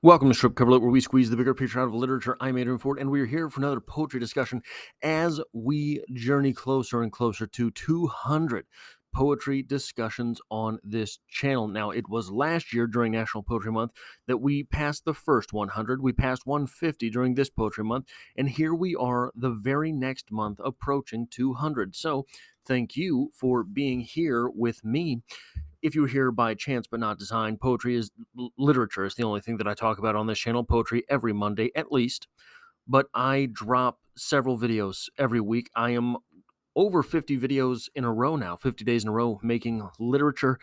Welcome to Strip Cover Lit, where we squeeze the bigger picture out of literature. I'm Adrian Ford, and we are here for another poetry discussion as we journey closer and closer to 200 poetry discussions on this channel. Now, it was last year during National Poetry Month that we passed the first 100. We passed 150 during this Poetry Month, and here we are the very next month approaching 200. So, thank you for being here with me. If you're here by chance but not design, poetry is literature is the only thing that I talk about on this channel. Poetry every Monday at least, but I drop several videos every week. I am over 50 videos in a row now, 50 days in a row, making literature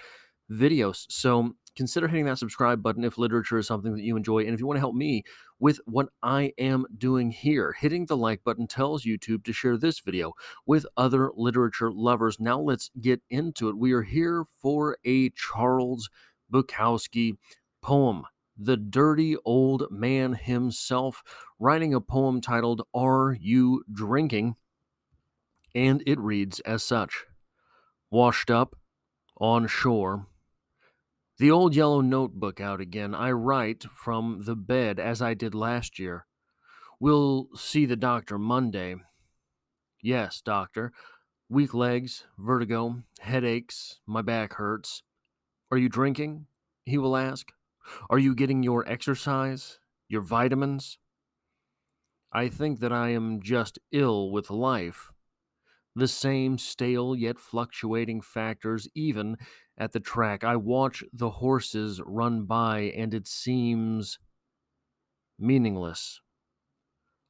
videos. So consider hitting that subscribe button if literature is something that you enjoy. And if you want to help me with what I am doing here, hitting the like button tells YouTube to share this video with other literature lovers. Now let's get into it. We are here for a Charles Bukowski poem. The dirty old man himself writing a poem titled "Are You Drinking?" And it reads as such. Washed up on shore, the old yellow notebook out again, I write from the bed as I did last year. We'll see the doctor Monday. Yes, doctor. Weak legs, vertigo, headaches, my back hurts. Are you drinking? He will ask. Are you getting your exercise, your vitamins? I think that I am just ill with life. The same stale yet fluctuating factors even at the track. I watch the horses run by and it seems meaningless.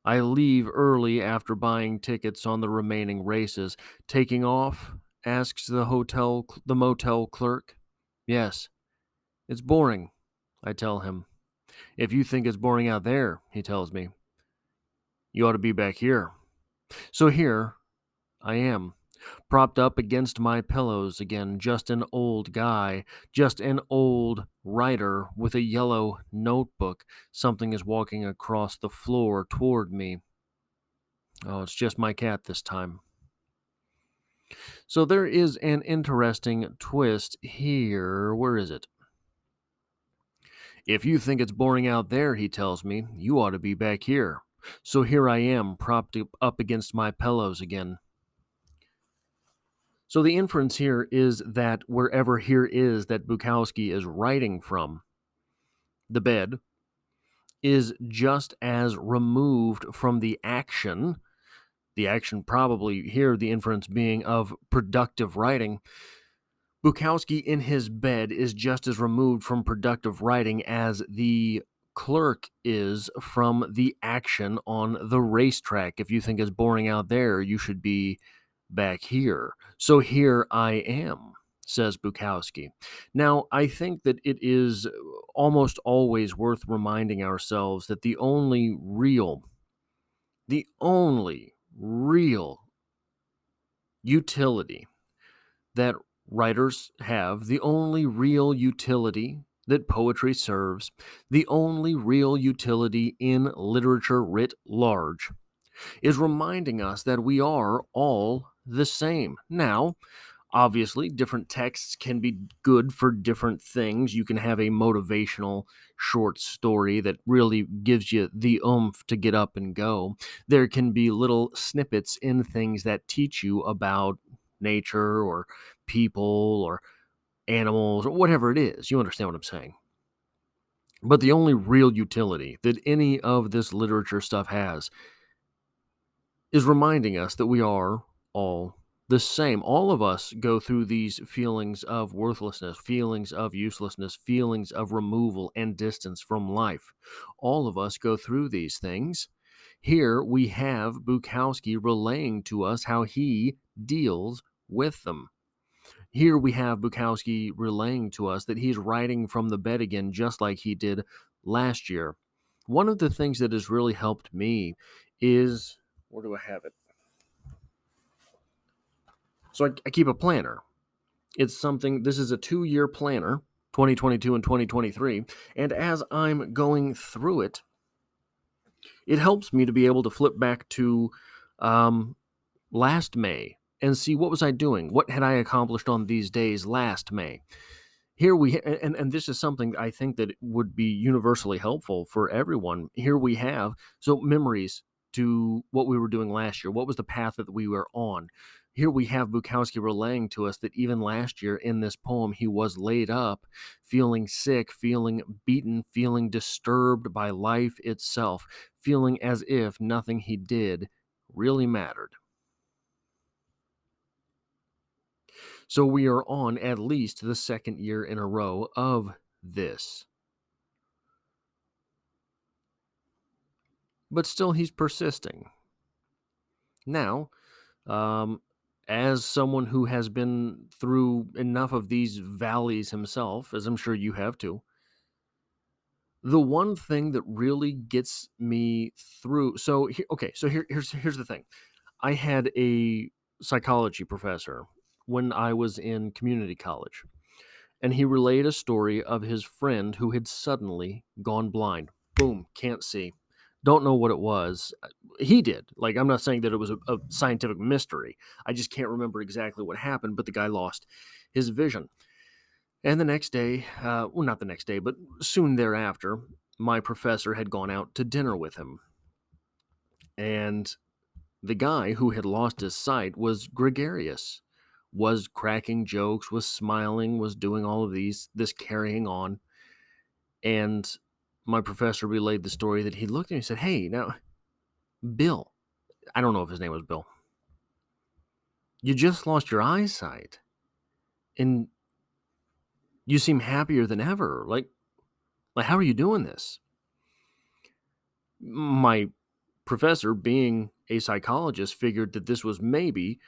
I leave early after buying tickets on the remaining races. Taking off? Asks the motel clerk. Yes. It's boring, I tell him. If you think it's boring out there, he tells me, you ought to be back here. So here I am, propped up against my pillows again, just an old guy, just an old writer with a yellow notebook. Something is walking across the floor toward me. Oh, it's just my cat this time. So there is an interesting twist here. Where is it? If you think it's boring out there, he tells me, you ought to be back here. So here I am, propped up against my pillows again. So the inference here is that wherever here is that Bukowski is writing from, the bed is just as removed from the action probably here, the inference being of productive writing. Bukowski in his bed is just as removed from productive writing as the clerk is from the action on the racetrack. If you think it's boring out there, you should be back here. So here I am, says Bukowski. Now, I think that it is almost always worth reminding ourselves that the only real utility that writers have, the only real utility that poetry serves, the only real utility in literature writ large, is reminding us that we are all the same. Now, obviously, different texts can be good for different things. You can have a motivational short story that really gives you the oomph to get up and go. There can be little snippets in things that teach you about nature or people or animals or whatever it is. You understand what I'm saying. But the only real utility that any of this literature stuff has is reminding us that we are all the same. All of us go through these feelings of worthlessness, feelings of uselessness, feelings of removal and distance from life. All of us go through these things. Here we have Bukowski relaying to us how he deals with them. Here we have Bukowski relaying to us that he's writing from the bed again, just like he did last year. One of the things that has really helped me is, where do I have it? So I keep a planner. It's something, this is a 2-year planner, 2022 and 2023. And as I'm going through it, it helps me to be able to flip back to last May and see what was I doing? What had I accomplished on these days last May? Here and this is something I think that would be universally helpful for everyone. Here we have memories to what we were doing last year. What was the path that we were on? Here we have Bukowski relaying to us that even last year in this poem, he was laid up, feeling sick, feeling beaten, feeling disturbed by life itself, feeling as if nothing he did really mattered. So we are on at least the second year in a row of this. But still, he's persisting. Now, um, as someone who has been through enough of these valleys himself, as I'm sure you have too, the one thing that really gets me through. Here's the thing. I had a psychology professor when I was in community college, and he relayed a story of his friend who had suddenly gone blind. Boom, can't see. Don't know what it was. He did. Like, I'm not saying that it was a scientific mystery. I just can't remember exactly what happened, but the guy lost his vision. And the next day, well, not the next day, but soon thereafter, my professor had gone out to dinner with him. And the guy who had lost his sight was gregarious, was cracking jokes, was smiling, was doing all of this carrying on. And my professor relayed the story that he looked at me and said, "Hey, now, Bill," I don't know if his name was Bill, "you just lost your eyesight and you seem happier than ever. Like how are you doing this?" My professor, being a psychologist, figured that this was maybe,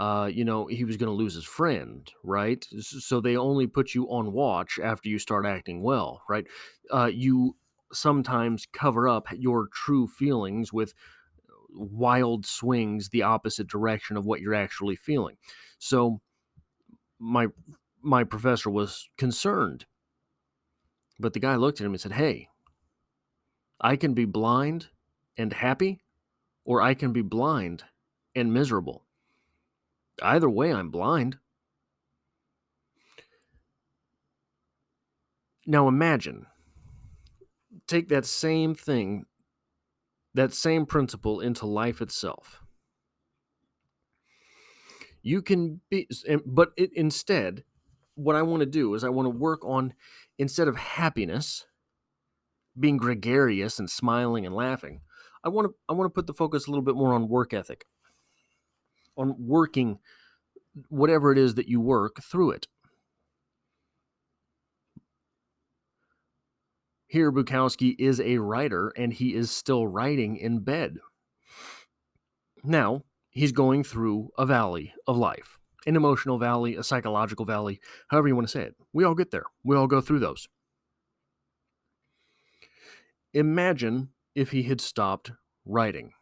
he was going to lose his friend, right? So they only put you on watch after you start acting well, right? You sometimes cover up your true feelings with wild swings the opposite direction of what you're actually feeling. So my my professor was concerned, but the guy looked at him and said, "Hey, I can be blind and happy, or I can be blind and miserable. Either way, I'm blind." Now imagine, take that same thing, that same principle into life itself. You can be, but instead, what I want to do is I want to work on, instead of happiness, being gregarious and smiling and laughing, I want to put the focus a little bit more on work ethic, on working whatever it is that you work through it. Here, Bukowski is a writer, and he is still writing in bed. Now, he's going through a valley of life, an emotional valley, a psychological valley, however you want to say it. We all get there. We all go through those. Imagine if he had stopped writing.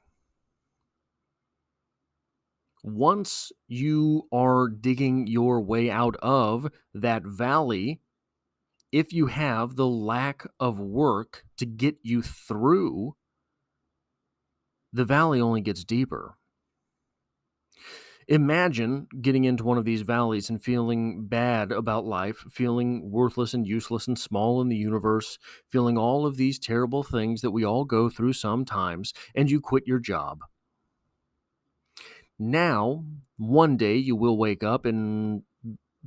Once you are digging your way out of that valley, if you have the lack of work to get you through, the valley only gets deeper. Imagine getting into one of these valleys and feeling bad about life, feeling worthless and useless and small in the universe, feeling all of these terrible things that we all go through sometimes, and you quit your job. Now, one day you will wake up and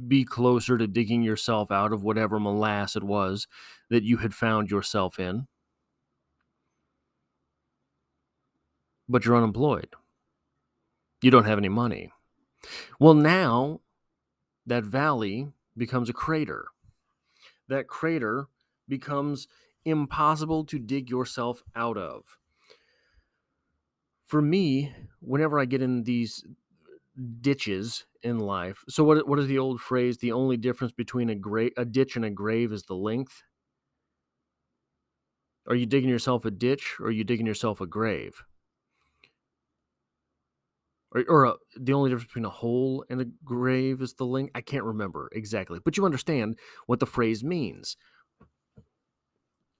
be closer to digging yourself out of whatever morass it was that you had found yourself in, but you're unemployed. You don't have any money. Well, now that valley becomes a crater. That crater becomes impossible to dig yourself out of. For me, whenever I get in these ditches in life, so what is the old phrase? The only difference between a ditch and a grave is the length. Are you digging yourself a ditch, or are you digging yourself a grave? The only difference between a hole and a grave is the length. I can't remember exactly, but you understand what the phrase means.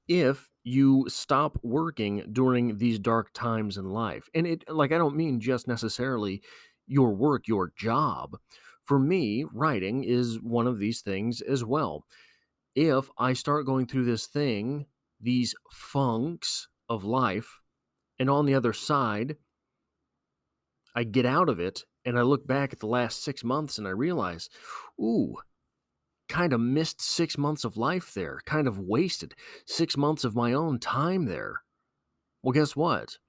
If you stop working during these dark times in life, and I don't mean just necessarily your work, your job. For me, writing is one of these things as well. If I start going through this thing, these funks of life, and on the other side, I get out of it and I look back at the last 6 months and I realize, ooh, kind of missed 6 months of life there, kind of wasted 6 months of my own time there. Well, guess what?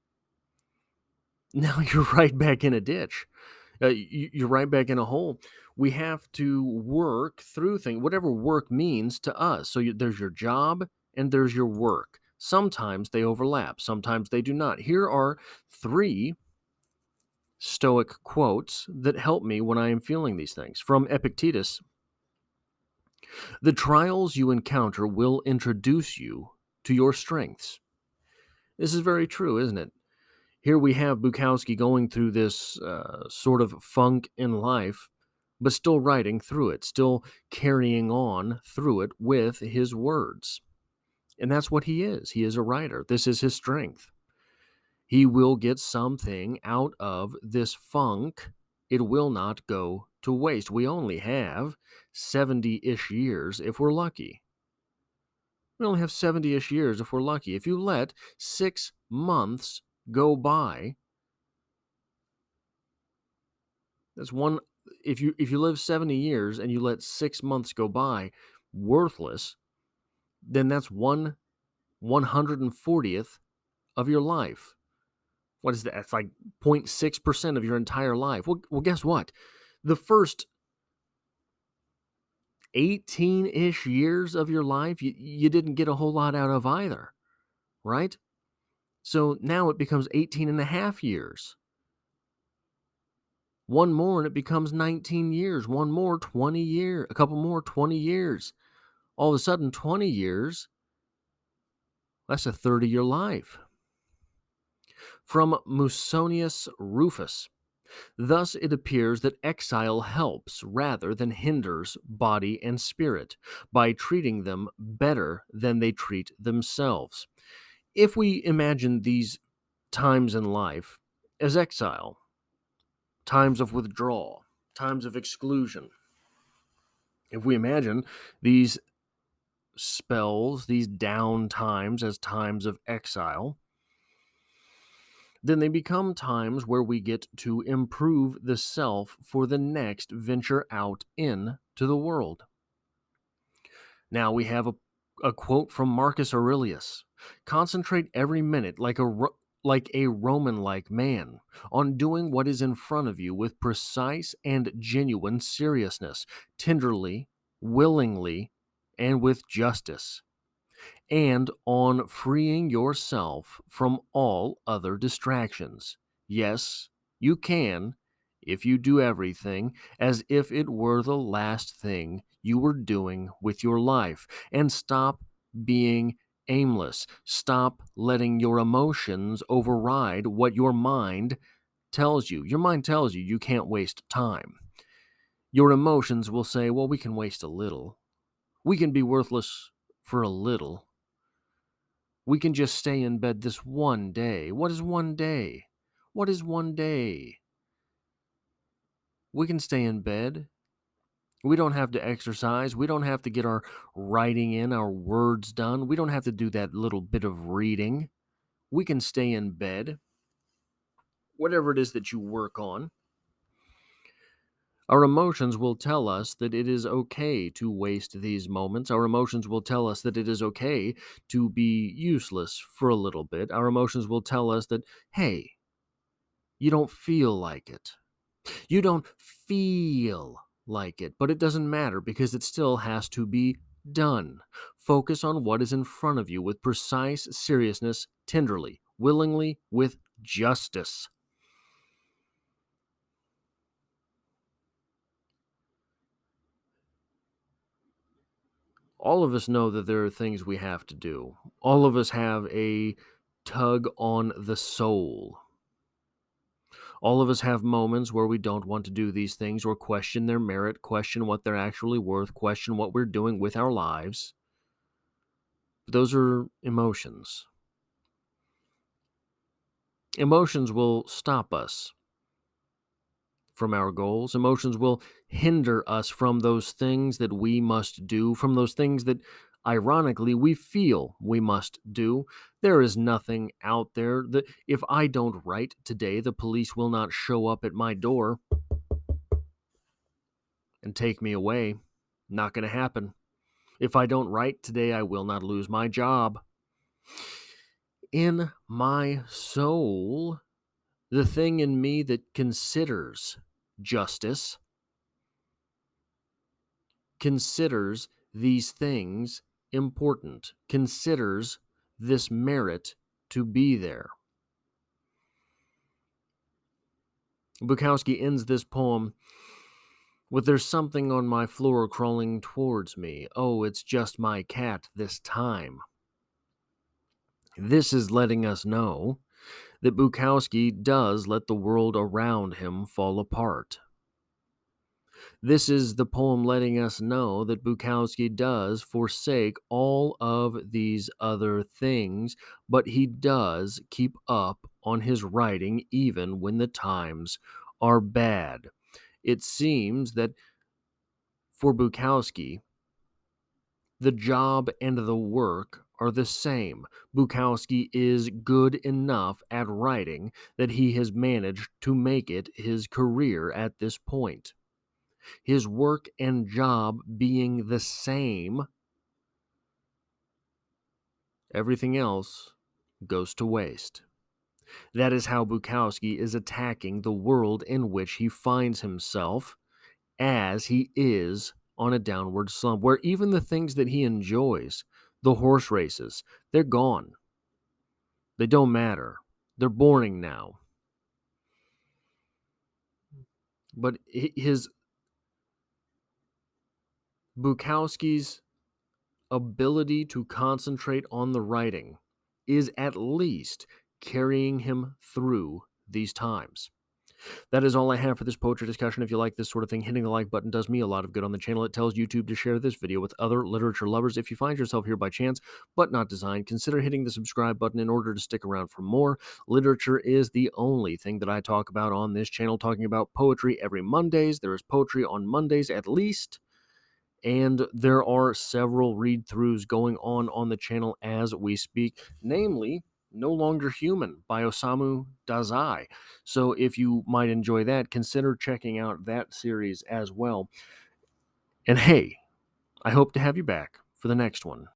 Now you're right back in a ditch. You're right back in a hole. We have to work through things, whatever work means to us. So there's your job and there's your work. Sometimes they overlap, sometimes they do not. Here are three stoic quotes that help me when I am feeling these things. From Epictetus: the trials you encounter will introduce you to your strengths. This is very true, isn't it? Here we have Bukowski going through this sort of funk in life, but still writing through it, still carrying on through it with his words. And that's what he is. He is a writer. This is his strength. He will get something out of this funk. It will not go to waste. We only have 70-ish years if we're lucky. We only have 70-ish years if we're lucky. If you let 6 months go by, that's one. If you live 70 years and you let 6 months go by worthless, then that's 1/140th of your life. What is that? It's like 0.6% of your entire life. Well, guess what? The first 18-ish years of your life, you didn't get a whole lot out of either, right? So now it becomes 18 and a half years. One more and it becomes 19 years. One more, 20 years. A couple more, 20 years. All of a sudden, 20 years, that's a third of your life. From Musonius Rufus: thus it appears that exile helps rather than hinders body and spirit by treating them better than they treat themselves. If we imagine these times in life as exile, times of withdrawal, times of exclusion, if we imagine these spells, these down times as times of exile, then they become times where we get to improve the self for the next venture out into the world. Now we have a quote from Marcus Aurelius: concentrate every minute like a Roman-like man on doing what is in front of you with precise and genuine seriousness, tenderly, willingly, and with justice, and on freeing yourself from all other distractions. Yes, you can, if you do everything as if it were the last thing you were doing with your life, and stop being aimless. Stop letting your emotions override what your mind tells you. Your mind tells you you can't waste time. Your emotions will say, well, we can waste a little. We can be worthless for a little. We can just stay in bed this one day. What is one day? What is one day? We can stay in bed. We don't have to exercise. We don't have to get our writing in, our words done. We don't have to do that little bit of reading. We can stay in bed. Whatever it is that you work on. Our emotions will tell us that it is okay to waste these moments. Our emotions will tell us that it is okay to be useless for a little bit. Our emotions will tell us that, hey, you don't feel like it. You don't feel like it, but it doesn't matter because it still has to be done. Focus on what is in front of you with precise seriousness, tenderly, willingly, with justice. All of us know that there are things we have to do. All of us have a tug on the soul. All of us have moments where we don't want to do these things or question their merit, question what they're actually worth, question what we're doing with our lives. But those are emotions. Emotions will stop us from our goals. Emotions will hinder us from those things that we must do, from those things that, ironically, we feel we must do. There is nothing out there that if I don't write today, the police will not show up at my door and take me away. Not going to happen. If I don't write today, I will not lose my job. In my soul, the thing in me that considers justice, considers these things important, considers this merit to be there. Bukowski ends this poem with, "There's something on my floor crawling towards me. Oh, it's just my cat this time." This is letting us know that Bukowski does let the world around him fall apart. This is the poem letting us know that Bukowski does forsake all of these other things, but he does keep up on his writing even when the times are bad. It seems that for Bukowski, the job and the work are the same. Bukowski is good enough at writing that he has managed to make it his career at this point. His work and job being the same, everything else goes to waste. That is how Bukowski is attacking the world in which he finds himself, as he is on a downward slump, where even the things that he enjoys, the horse races, they're gone. They don't matter. They're boring now. But his Bukowski's ability to concentrate on the writing is at least carrying him through these times. That is all I have for this poetry discussion. If you like this sort of thing, hitting the like button does me a lot of good on the channel. It tells YouTube to share this video with other literature lovers. If you find yourself here by chance, but not design, consider hitting the subscribe button in order to stick around for more. Literature is the only thing that I talk about on this channel, talking about poetry every Mondays. There is poetry on Mondays at least. And there are several read-throughs going on the channel as we speak, namely No Longer Human by Osamu Dazai. So if you might enjoy that, consider checking out that series as well. And hey, I hope to have you back for the next one.